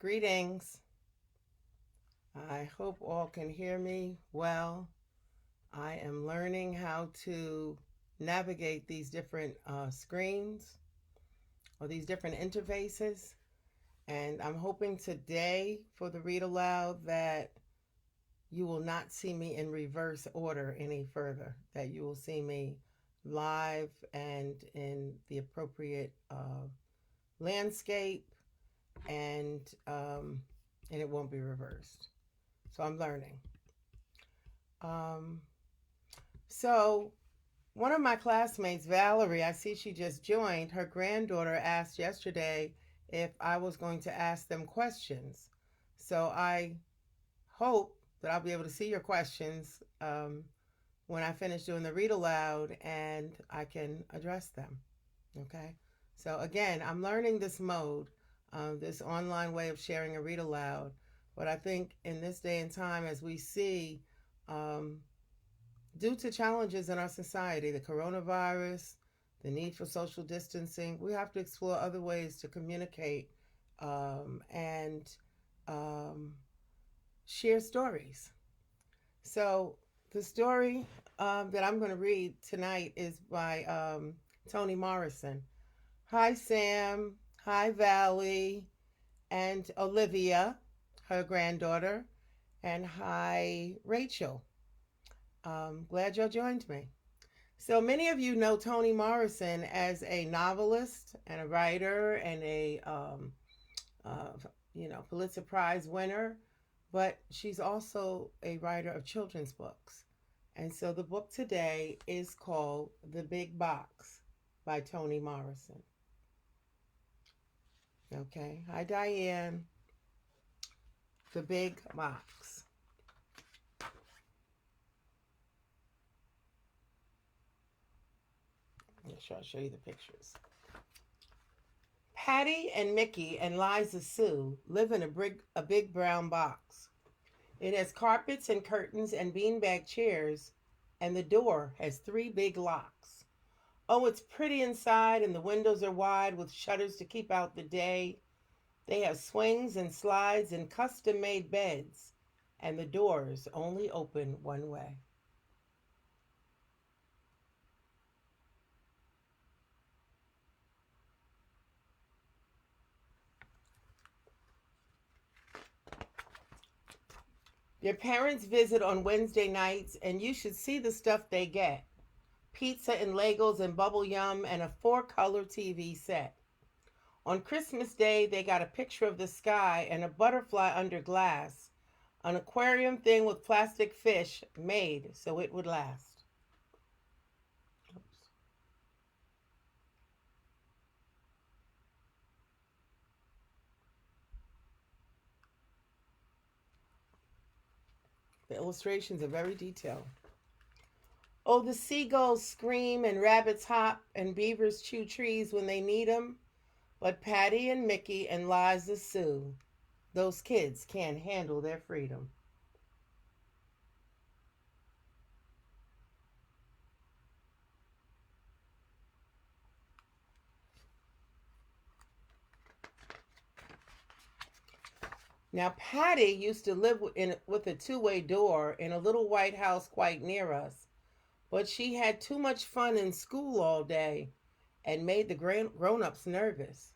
Greetings. I hope all can hear me well. I am learning how to navigate these different screens or these different interfaces. And I'm hoping today for the read aloud that you will not see me in reverse order any further, that you will see me live and in the appropriate landscape and um, and it won't be reversed. So I'm learning. Um, so one of my classmates, Valerie, I see she just joined. Her granddaughter asked yesterday if I was going to ask them questions. So I hope that I'll be able to see your questions when I finish doing the read aloud and I can address them. Okay. So again, I'm learning this mode, this online way of sharing a read aloud. But I think in this day and time, as we see, um, due to challenges in our society, the coronavirus, the need for social distancing, we have to explore other ways to communicate and um, share stories. So, the story that I'm going to read tonight is by Toni Morrison. Hi, Sam. Hi, Valley. And Olivia, her granddaughter. And hi, Rachel. Glad y'all joined me. So many of you know Toni Morrison as a novelist and a writer and a uh, Pulitzer Prize winner, but she's also a writer of children's books. And so the book today is called The Big Box by Toni Morrison. Okay. Hi, Diane. The Big Box. I'll show you the pictures. Patty and Mickey and Liza Sue live in a big brown box. It has carpets and curtains and beanbag chairs, and the door has three big locks. Oh, it's pretty inside, and the windows are wide with shutters to keep out the day. They have swings and slides and custom made beds, and the doors only open one way. Your parents visit on Wednesday nights, and you should see the stuff they get: pizza and Legos and bubble yum and a four-color TV set. On Christmas Day, they got a picture of the sky and a butterfly under glass, an aquarium thing with plastic fish made so it would last. The illustrations are very detailed. Oh, the seagulls scream and rabbits hop and beavers chew trees when they need 'em. But Patty and Mickey and Liza Sue, those kids can't handle their freedom. Now, Patty used to live with a two-way door in a little white house quite near us, but she had too much fun in school all day and made the grown-ups nervous.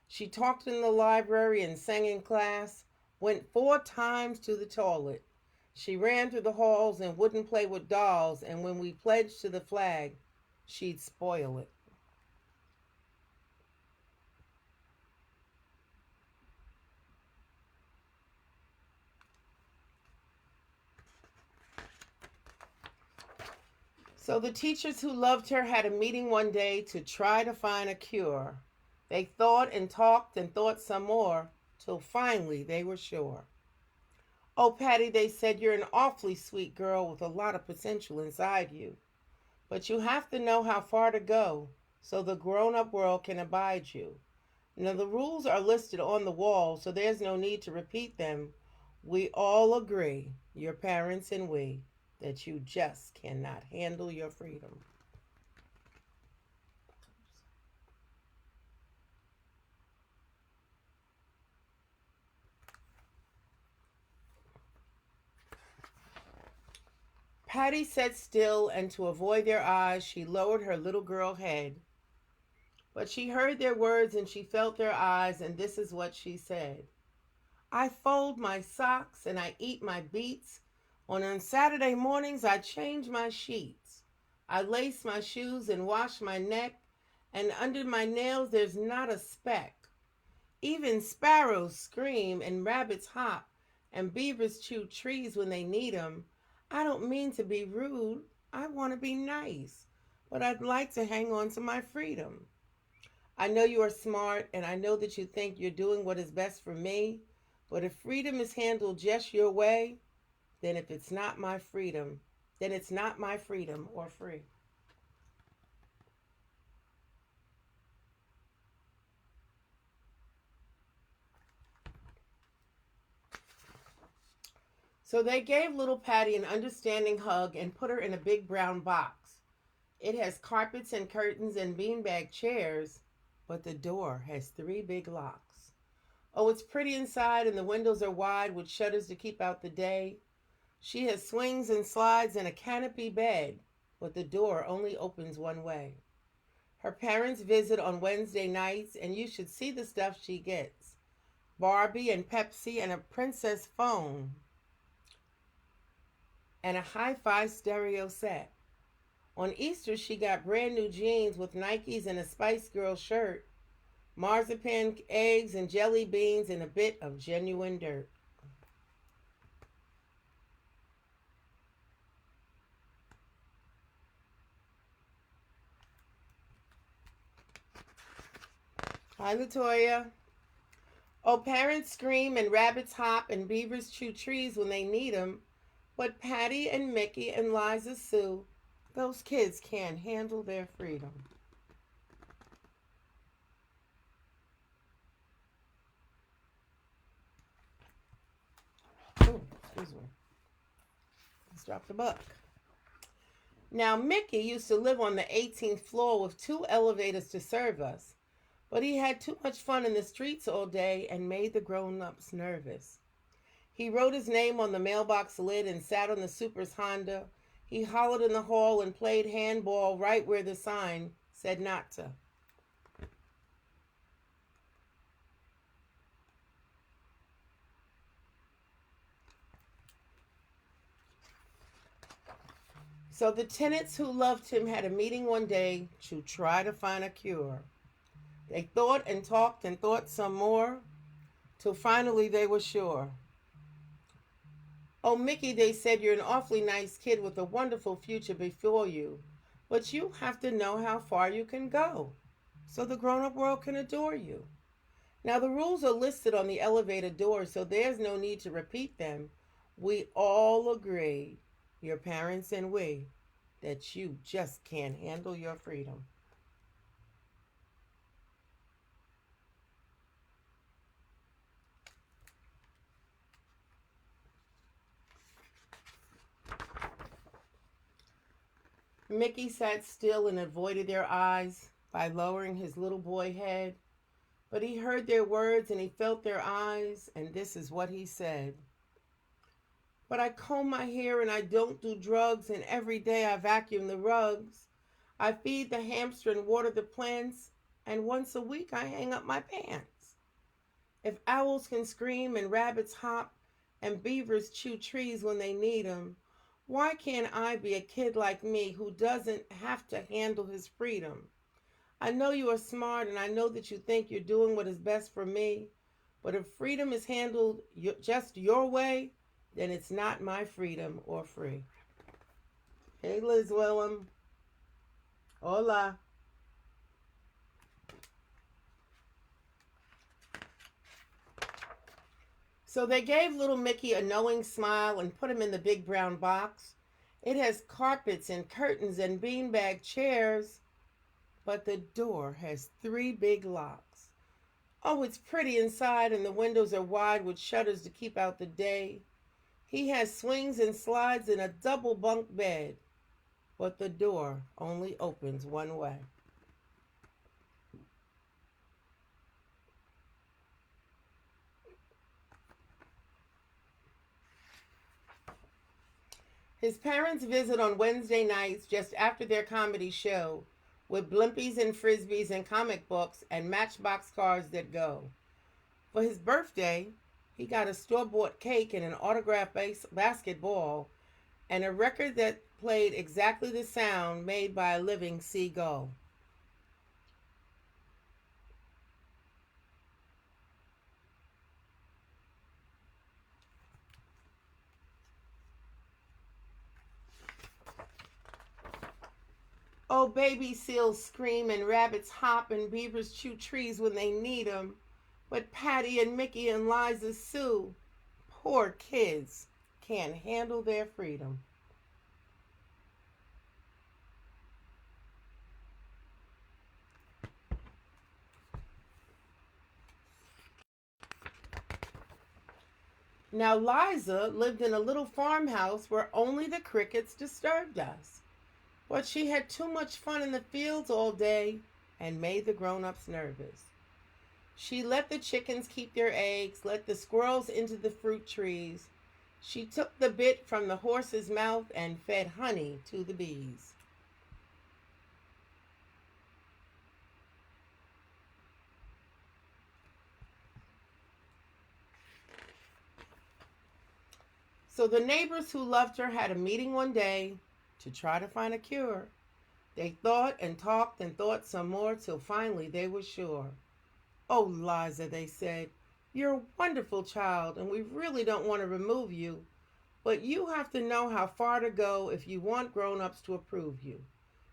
She talked in the library and sang in class, went 4 times to the toilet. She ran through the halls and wouldn't play with dolls, and when we pledged to the flag, she'd spoil it. So the teachers who loved her had a meeting one day to try to find a cure. They thought and thought some more, till finally they were sure. Oh, Patty, they said, you're an awfully sweet girl with a lot of potential inside you. But you have to know how far to go so the grown up world can abide you. Now, the rules are listed on the wall, so there's no need to repeat them. We all agree, your parents and we, that you just cannot handle your freedom. Patty sat still, and to avoid their eyes, she lowered her little girl head. But she heard their words and she felt their eyes, and this is what she said. I fold my socks and I eat my beets. On Saturday mornings, I change my sheets. I lace my shoes and wash my neck, and under my nails, there's not a speck. Even sparrows scream and rabbits hop and beavers chew trees when they need 'em. I don't mean to be rude. I want to be nice, but I'd like to hang on to my freedom. I know you are smart, and I know that you think you're doing what is best for me, but if freedom is handled just your way, then if it's not my freedom, then it's not my freedom or free. So they gave little Patty an understanding hug and put her in a big brown box. It has carpets and curtains and beanbag chairs, but the door has three big locks. Oh, it's pretty inside, and the windows are wide with shutters to keep out the day. She has swings and slides and a canopy bed, but the door only opens one way. Her parents visit on Wednesday nights, and you should see the stuff she gets. Barbie and Pepsi and a princess phone and a hi-fi stereo set. On Easter, she got brand new jeans with Nikes and a Spice Girl shirt, marzipan eggs and jelly beans and a bit of genuine dirt. Hi, Latoya. Oh, parents scream and rabbits hop and beavers chew trees when they need 'em, but Patty and Mickey and Liza Sue, those kids can't handle their freedom. Oh, excuse me. Let's drop the book. Now, Mickey used to live on the 18th floor with two elevators to serve us, but he had too much fun in the streets all day and made the grown-ups nervous. He wrote his name on the mailbox lid and sat on the super's Honda. He hollered in the hall and played handball right where the sign said not to. So the tenants who loved him had a meeting one day to try to find a cure. They thought and talked and thought some more, till finally they were sure. Oh, Mickey, they said, you're an awfully nice kid with a wonderful future before you, but you have to know how far you can go so the grown-up world can adore you. Now, the rules are listed on the elevator door, so there's no need to repeat them. We all agree, your parents and we, that you just can't handle your freedom. Mickey sat still and avoided their eyes by lowering his little boy head, but he heard their words and he felt their eyes, and this is what he said. But I comb my hair and I don't do drugs, and every day I vacuum the rugs. I feed the hamster and water the plants, and once a week I hang up my pants. If owls can scream and rabbits hop and beavers chew trees when they need 'em, why can't I be a kid like me who doesn't have to handle his freedom? I know you are smart and I know that you think you're doing what is best for me, but if freedom is handled just your way, then it's not my freedom or free. Hey, Liz Willem. Hola. So they gave little Mickey a knowing smile and put him in the big brown box. It has carpets and curtains and beanbag chairs, but the door has three big locks. Oh, it's pretty inside, and the windows are wide with shutters to keep out the day. He has swings and slides and a double bunk bed, but the door only opens one way. His parents visit on Wednesday nights just after their comedy show with blimpies and frisbees and comic books and matchbox cars that go. For his birthday, he got a store-bought cake and an autographed basketball and a record that played exactly the sound made by a living seagull. Oh, baby seals scream and rabbits hop and beavers chew trees when they need 'em. But Patty and Mickey and Liza Sue, poor kids, can't handle their freedom. Now, Liza lived in a little farmhouse where only the crickets disturbed us. But she had too much fun in the fields all day and made the grown-ups nervous. She let the chickens keep their eggs, let the squirrels into the fruit trees. She took the bit from the horse's mouth and fed honey to the bees. So the neighbors who loved her had a meeting one day to try to find a cure. They thought and talked and thought some more till finally they were sure. "Oh, Liza," they said, "you're a wonderful child and we really don't want to remove you, but you have to know how far to go if you want grown-ups to approve you.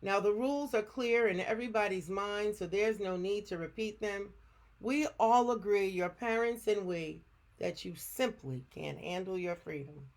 Now the rules are clear in everybody's mind, so there's no need to repeat them. We all agree, your parents and we, that you simply can't handle your freedom."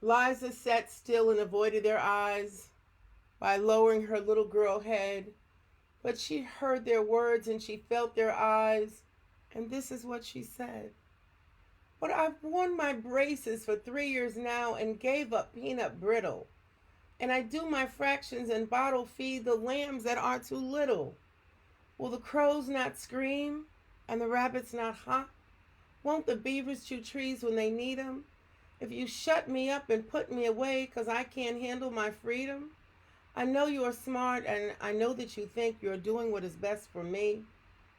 Liza sat still and avoided their eyes by lowering her little girl head, but she heard their words and she felt their eyes, and this is what she said. "But I've worn my braces for 3 years now and gave up peanut brittle, and I do my fractions and bottle feed the lambs that are too little. Will the crows not scream and the rabbits not hop? Won't the beavers chew trees when they need 'em? If you shut me up and put me away 'cause I can't handle my freedom, I know you are smart and I know that you think you're doing what is best for me,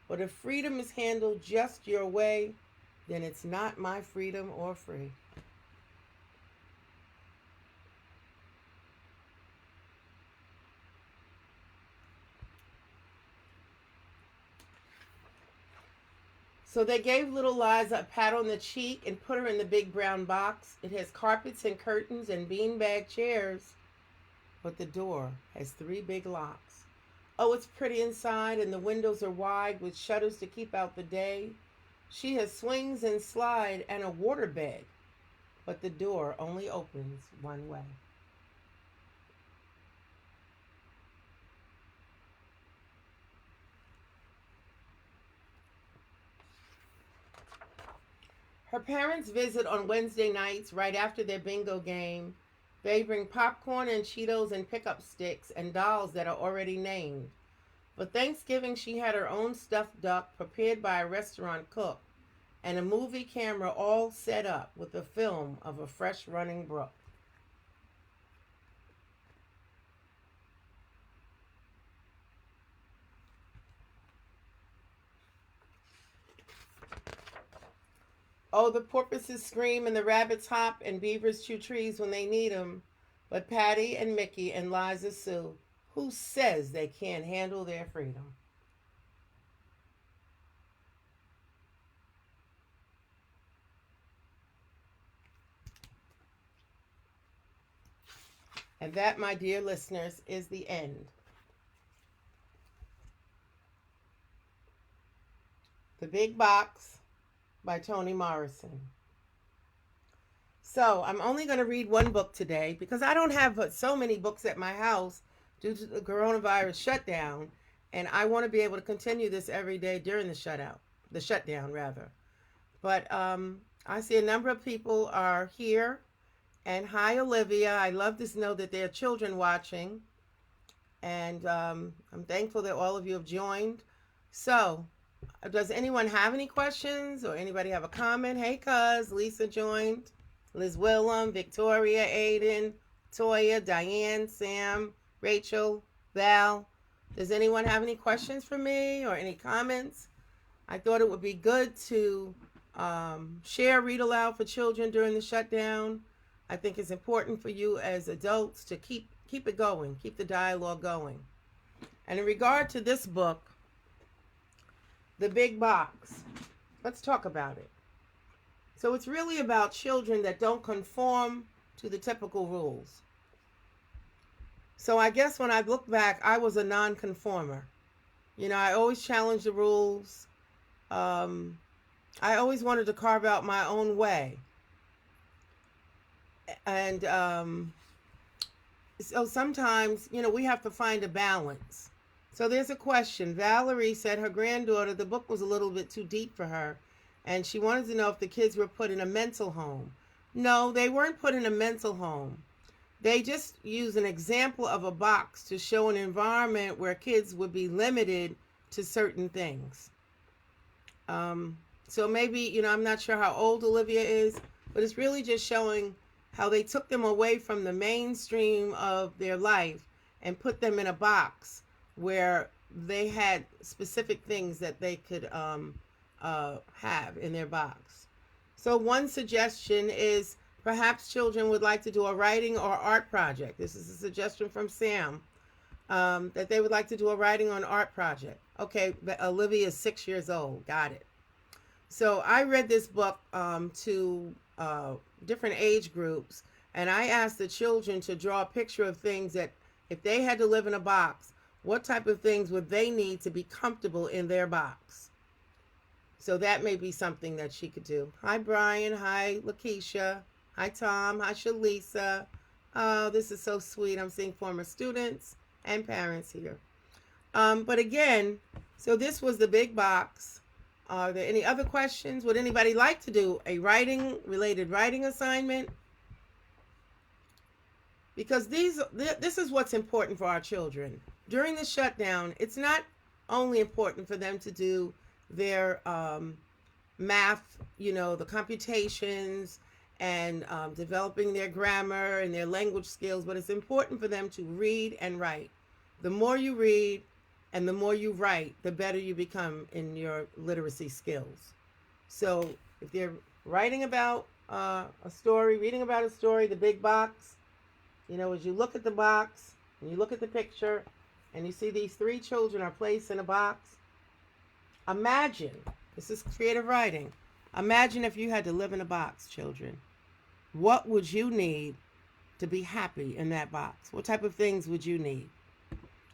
but if freedom is handled just your way, then it's not my freedom or free." So they gave little Liza a pat on the cheek and put her in the big brown box. It has carpets and curtains and beanbag chairs, but the door has 3 big locks. Oh, it's pretty inside, and the windows are wide with shutters to keep out the day. She has swings and slide and a water bed, but the door only opens one way. Her parents visit on Wednesday nights right after their bingo game. They bring popcorn and Cheetos and pickup sticks and dolls that are already named. For Thanksgiving, she had her own stuffed duck prepared by a restaurant cook and a movie camera all set up with a film of a fresh running brook. Oh, the porpoises scream and the rabbits hop and beavers chew trees when they need 'em. But Patty and Mickey and Liza Sue, who says they can't handle their freedom? And that, my dear listeners, is the end. The Big Box by Toni Morrison. So I'm only going to read one book today because I don't have so many books at my house due to the coronavirus shutdown, and I want to be able to continue this every day during the shutdown rather. But I see a number of people are here, and hi Olivia. I love to know that there are children watching. And I'm thankful that all of you have joined. So, does anyone have any questions or anybody have a comment? Hey, cuz, Lisa joined. Liz Willem, Victoria, Aiden, Toya, Diane, Sam, Rachel, Val. Does anyone have any questions for me or any comments? I thought it would be good to share Read Aloud for Children during the shutdown. I think it's important for you as adults to keep it going, keep the dialogue going. And in regard to this book, The Big Box, let's talk about it. So it's really about children that don't conform to the typical rules. So I guess when I look back, I was a non-conformer. You know, I always challenged the rules. I always wanted to carve out my own way. And so sometimes, you know, we have to find a balance. So there's a question. Valerie said her granddaughter, the book was a little bit too deep for her, and she wanted to know if the kids were put in a mental home. No, they weren't put in a mental home. They just use an example of a box to show an environment where kids would be limited to certain things. So maybe, you know, I'm not sure how old Olivia is, but it's really just showing how they took them away from the mainstream of their life and put them in a box where they had specific things that they could have in their box. So one suggestion is perhaps children would like to do a writing or art project. This is a suggestion from Sam, that they would like to do a writing or an art project. Okay, Olivia is 6 years old. Got it. So I read this book to different age groups, and I asked the children to draw a picture of things that if they had to live in a box, what type of things would they need to be comfortable in their box? So that may be something that she could do. Hi, Brian. Hi, Lakeisha. Hi, Tom. Hi, Shalisa. Oh, this is so sweet. I'm seeing former students and parents here. But again, so this was the big box. Are there any other questions? Would anybody like to do a related writing assignment? Because this is what's important for our children. During the shutdown, it's not only important for them to do their math, you know, the computations and developing their grammar and their language skills, but it's important for them to read and write. The more you read and the more you write, the better you become in your literacy skills. So if they're writing about a story, reading about a story, the big box, you know, as you look at the box and you look at the picture and you see these 3 children are placed in a box, imagine, this is creative writing, imagine if you had to live in a box, children. What would you need to be happy in that box? What type of things would you need?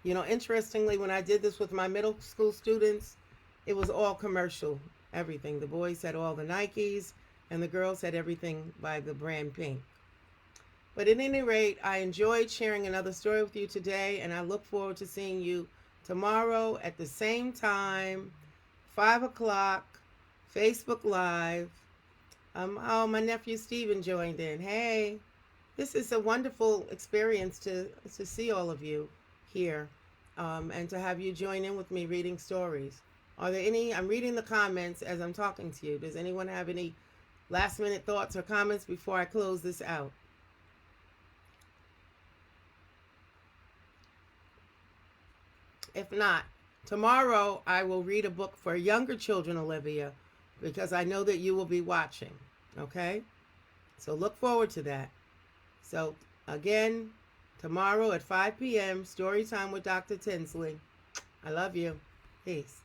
You know, interestingly, when I did this with my middle school students, it was all commercial, everything. The boys had all the Nikes and the girls had everything by the brand Pink. But at any rate, I enjoyed sharing another story with you today, and I look forward to seeing you tomorrow at the same time, 5 o'clock, Facebook Live. Oh, my nephew Steven joined in. Hey, this is a wonderful experience to see all of you here, and to have you join in with me reading stories. Are there any? I'm reading the comments as I'm talking to you. Does anyone have any last minute thoughts or comments before I close this out? If not, tomorrow I will read a book for younger children, Olivia, because I know that you will be watching. Okay? So look forward to that. So again, tomorrow at 5 p.m., Storytime with Dr. Tinsley. I love you. Peace.